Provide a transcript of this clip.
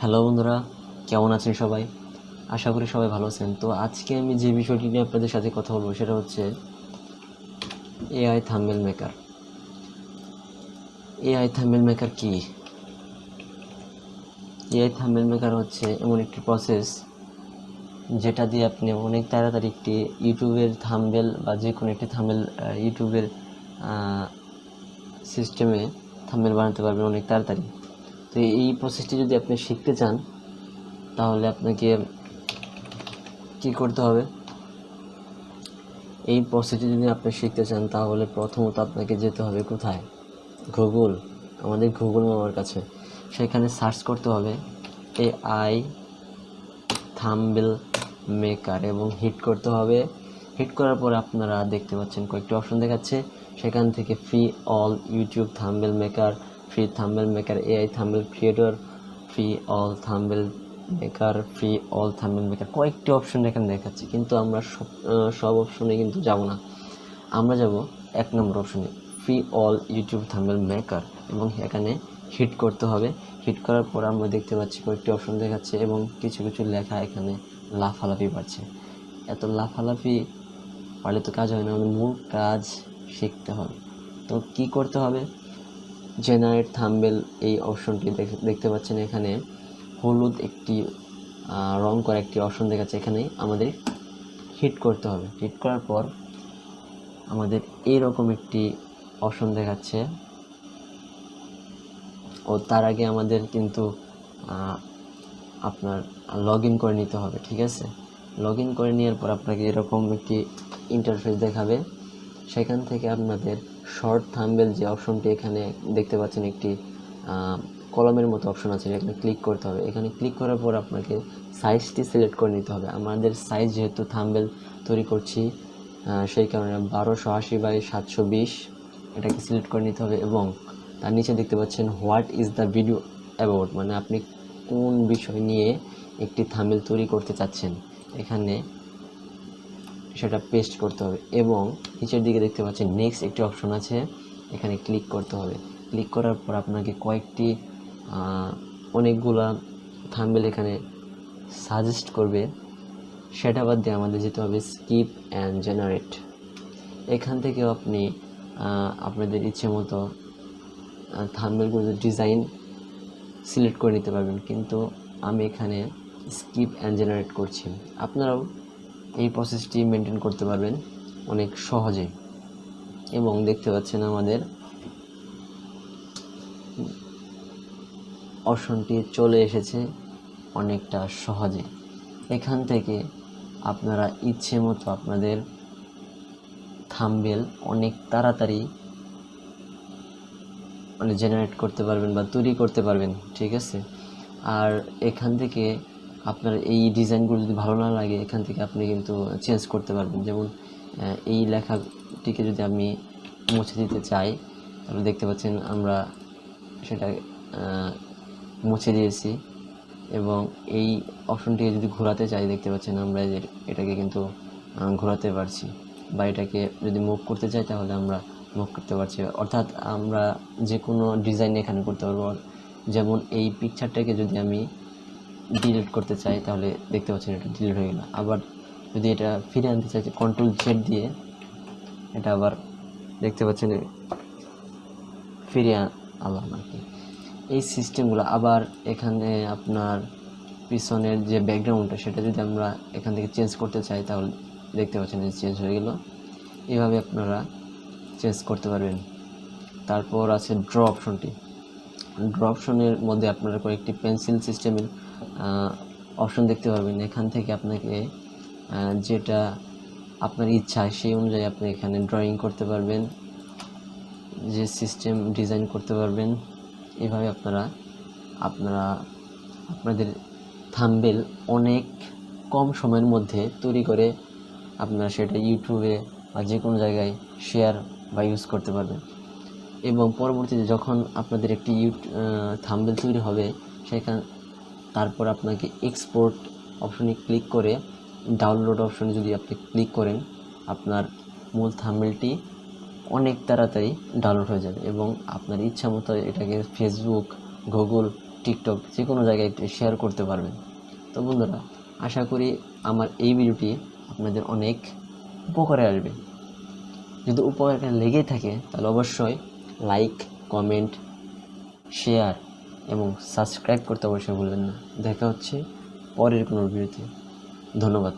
Hello বন্ধুরা, কেমন আছেন সবাই? আশা করি সবাই ভালো আছেন। তো আজকে আমি যে বিষয়টি নিয়ে আপনাদের সাথে কথা বলবো সেটা হচ্ছে AI thumbnail maker. AI thumbnail maker কি? এআই থাম্বনেল মেকার হচ্ছে এমন একটি প্রসেস যেটা দিয়ে আপনি অনেক তাড়াতাড়ি একটি ইউটিউবের থাম্বনেল বা যে কোনো একটি থাম্বনেল ইউটিউবের সিস্টেমে থাম্বনেল বানাতে পারবেন অনেক তাড়াতাড়ি। তো এই প্রসেসটি যদি আপনি শিখতে চান তাহলে আপনাকে কি করতে হবে? এই প্রসেসটি যদি আপনি শিখতে চান তাহলে প্রথমত আপনাকে যেতে হবে কোথায়? গুগল, আমাদের গুগল মামার কাছে। সেখানে সার্চ করতে হবে এআই থাম্বনেল মেকার এবং হিট করতে হবে। হিট করার পর আপনারা দেখতে পাচ্ছেন কয়েকটি অপশন দেখাচ্ছে, সেখান থেকে free all YouTube thumbnail maker, free thumbnail maker, AI thumbnail creator, free all thumbnail maker, free all thumbnail maker, কয়েকটি অপশন এখানে দেখাচ্ছে। কিন্তু আমরা সব অপশনে কিন্তু যাব না, আমরা যাব 1 নম্বর অপশনে free all YouTube thumbnail maker এবং এখানে হিট করতে হবে। হিট করার পর আমরা দেখতে পাচ্ছি কয়েকটি অপশন দেখাচ্ছে এবং কিছু কিছু লেখা এখানে লাফালাফি পাচ্ছে। এত লাফালাফি পারলে তো কাজ হয় না, আমাদের মূল কাজ শিখতে হবে। তো কি করতে হবে? জেনারেট থাম্বনেল এই অপশনটি দেখতে পাচ্ছেন, এখানে হলুদ একটি রং করা একটি অপশন দেখাচ্ছে, এখানে আমাদের হিট করতে হবে। হিট করার পর আমাদের এইরকম একটি অপশন দেখাচ্ছে, ও তার আগে আমাদের কিন্তু আপনার লগ ইন করে নিতে হবে, ঠিক আছে? লগ ইন করে নেওয়ার পর আপনাকে এরকম একটি ইন্টারফেস দেখাবে। সেখান থেকে আপনাদের শর্ট থাম্বনেল যে অপশনটি এখানে দেখতে পাচ্ছেন, একটি কলমের মতো অপশন আছে, এখানে ক্লিক করতে হবে। এখানে ক্লিক করার পর আপনাকে সাইজটি সিলেক্ট করে নিতে হবে। আমাদের সাইজ যেহেতু থাম্বনেল তৈরি করছি সেই কারণে 1280x720 এটাকে সিলেক্ট করে নিতে হবে এবং তার নিচে দেখতে পাচ্ছেন what is the video about, মানে আপনি কোন বিষয় নিয়ে একটি থাম্বনেল তৈরি করতে চাচ্ছেন, এখানে সেটা পেস্ট করতে হবে। এবং নিচের দিকে দেখতে পাচ্ছেন নেক্সট একটি অপশন আছে, এখানে ক্লিক করতে হবে। ক্লিক করার পর আপনাকে কয়েকটি অনেকগুলা থাম্বনেল এখানে সাজেস্ট করবে, সেটা বাদ দিয়ে আমাদের যেতে হবে স্কিপ অ্যান্ড জেনারেট। এখান থেকেও আপনি আপনাদের ইচ্ছে মতো থাম্বনেলগুলোর ডিজাইন সিলেক্ট করে নিতে পারবেন, কিন্তু আমি এখানে স্কিপ অ্যান্ড জেনারেট করছি। আপনারাও এই প্রসেসটি মেনটেন করতে পারবেন অনেক সহজে। এবং দেখতে পাচ্ছেন আমাদের অপশনটি চলে এসেছে অনেকটা সহজে। এখান থেকে আপনারা ইচ্ছে মতো আপনাদের থাম্বনেল অনেক তাড়াতাড়ি জেনারেট করতে পারবেন বা তৈরি করতে পারবেন, ঠিক আছে? আর এখান থেকে আপনার এই ডিজাইনগুলো যদি ভালো না লাগে, এখান থেকে আপনি কিন্তু চেঞ্জ করতে পারবেন। যেমন এই লেখাটিকে যদি আমি মুছে দিতে চাই তাহলে দেখতে পাচ্ছেন আমরা সেটা মুছে দিয়েছি। এবং এই অপশনটিকে যদি ঘোরাতে চাই দেখতে পাচ্ছেন আমরা এটাকে কিন্তু ঘোরাতে পারছি, বা এটাকে যদি মুভ করতে চাই তাহলে আমরা মুভ করতে পারছি। অর্থাৎ আমরা যে কোনো ডিজাইন এখানে করতে পারবো। যেমন এই পিকচারটাকে যদি আমি ডিলিট করতে চাই তাহলে দেখতে পাচ্ছেন এটা ডিলিট হয়ে গেল। আবার যদি এটা ফিরে আনতে চাই Ctrl Z দিয়ে এটা আবার দেখতে পাচ্ছেন ফিরে আনলাম আর কি। এই সিস্টেমগুলো আবার এখানে আপনার পিছনের যে ব্যাকগ্রাউন্ডটা সেটা যদি আমরা এখান থেকে চেঞ্জ করতে চাই তাহলে দেখতে পাচ্ছেন যে চেঞ্জ হয়ে গেল। এইভাবে আপনারা চেঞ্জ করতে পারবেন। তারপর আছে ড্র অপশনটি। ড্র অপশনের মধ্যে আপনারা কয়েকটি পেন্সিল সিস্টেমের অপশন দেখতে পারবেন। এখান থেকে আপনাকে যেটা আপনার ইচ্ছা সেই অনুযায়ী আপনি এখানে ড্রয়িং করতে পারবেন, যে সিস্টেম ডিজাইন করতে পারবেন। এভাবে আপনারা আপনাদের থাম্বনেল অনেক কম সময়ের মধ্যে তৈরি করে আপনারা সেটা ইউটিউবে বা যে কোনো জায়গায় শেয়ার বা ইউজ করতে পারবেন। এবং পরবর্তীতে যখন আপনাদের একটি থাম্বনেল তৈরি হবে তারপর আপনাকে এক্সপোর্ট অপশনে ক্লিক করে ডাউনলোড অপশনে যদি আপনি ক্লিক করেন আপনার মূল থাম্বনেলটি অনেক তাড়াতাড়ি ডাউনলোড হয়ে যাবে এবং আপনার ইচ্ছা মতো এটাকে ফেসবুক, গুগল টিকটক যে কোনো জায়গায় একটু শেয়ার করতে পারবেন। তো বন্ধুরা, আশা করি আমার এই ভিডিওটি আপনাদের অনেক উপকারে আসবে। যদি উপকারে লেগেই থাকে তাহলে অবশ্যই লাইক, কমেন্ট, শেয়ার এবং সাবস্ক্রাইব করতে অবশ্যই ভুলবেন না। দেখা হচ্ছে পরের কোনো ভিডিওতে। ধন্যবাদ।